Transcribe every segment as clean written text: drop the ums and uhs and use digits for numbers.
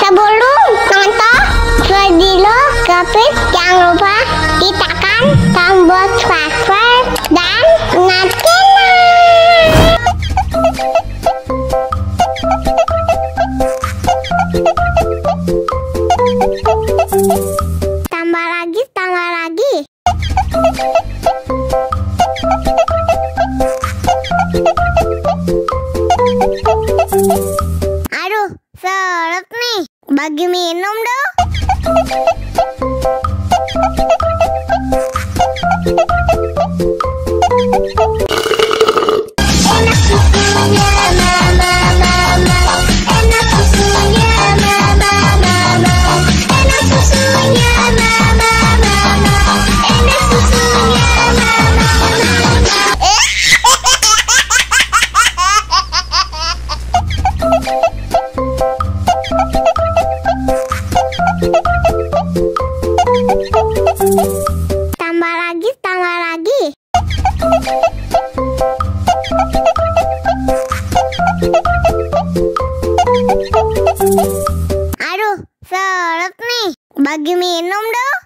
Sebelum nonton video Gapit, jangan lupa tekan tombol subscribe dan nyalakan. Tambah lagi. Aduh, seret nih. Bagi minum dong. Enak susunya mama, enak susunya mama, enak susunya mama, enak susunya mama. Tambah lagi. Aduh, seret nih. Bagi minum dong.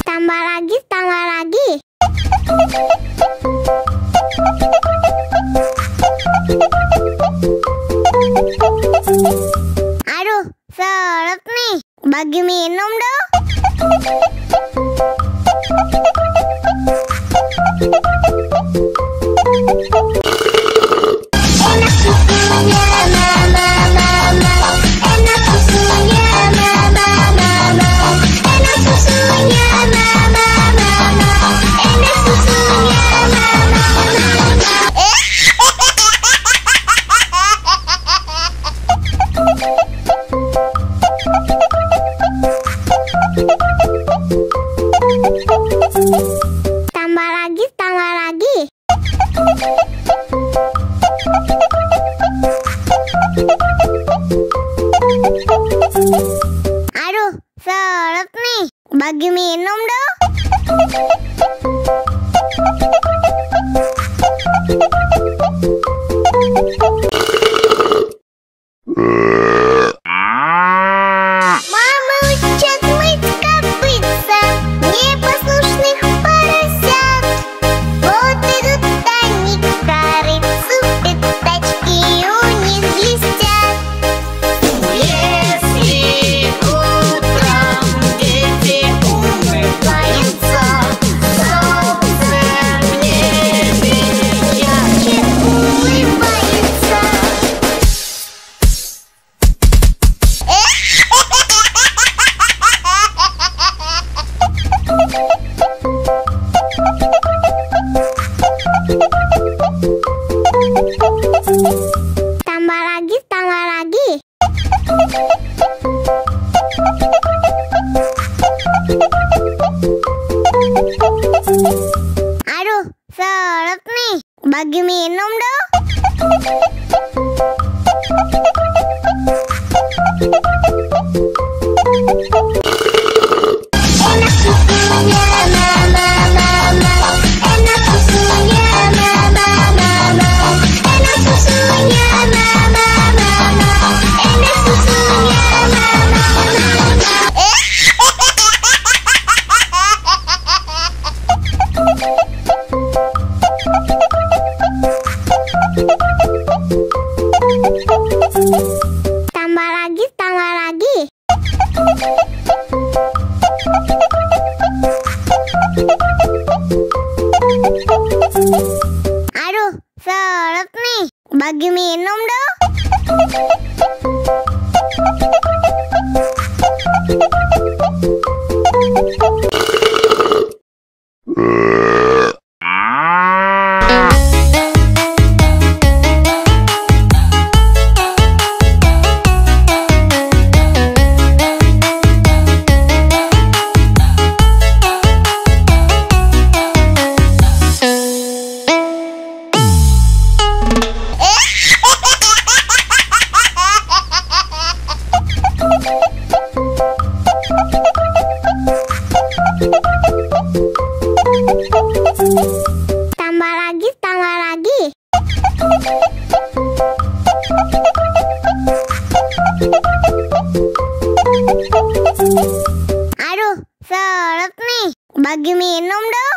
Tambah lagi. Aduh, seret nih. Bagi minum dong. Enak susunya mama, enak susunya mama, enak susunya mama, enak susunya mama. Tambah lagi. Aduh, seret nih. Bagi minum dong. Мама учат мыть копытца, непослушных поросят. Вот идут они к корыцу, пятачки у них блестят. Если утром дети умываются, солнце в небе ярче улыбается. Tambah lagi. Aduh, seret nih. Bagi minum dong. Enak susunya mama, enak susunya mama, enak susunya mama, enak susunya mama. Tambah lagi. Aduh, seret nih. Bagi minum dong. minum dong.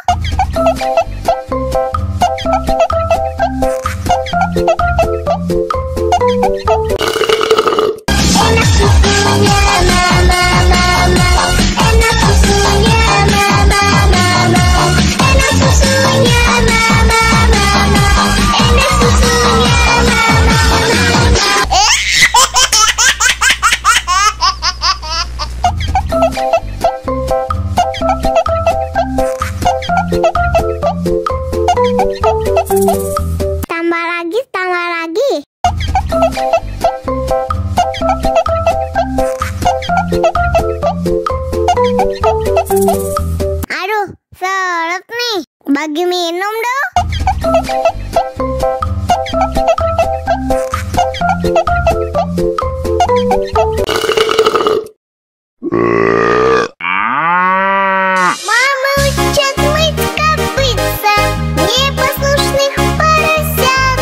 Enak susunya mama, enak susunya mama, enak susunya mama, enak susunya tambah lagi, tambah lagi. Aduh, seret nih. Bagi minum dong. Мама учат мыть копытца, непослушных поросят.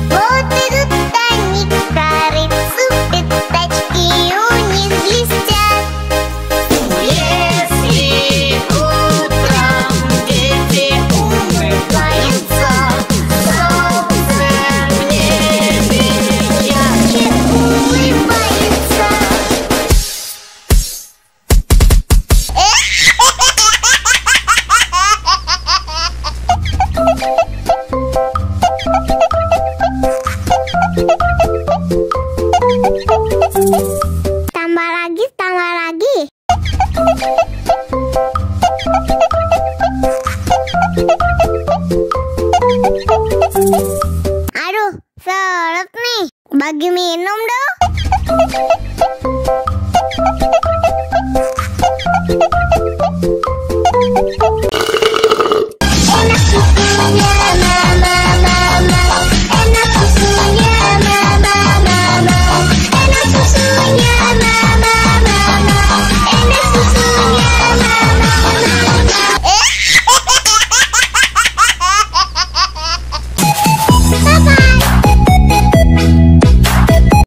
Вот идут они к корыцу, пятачки у них блестят. Если утром дети умываются, солнце в небе ярче улыбается. Tambah lagi, tambah lagi. Aduh, seret nih. Bagi minum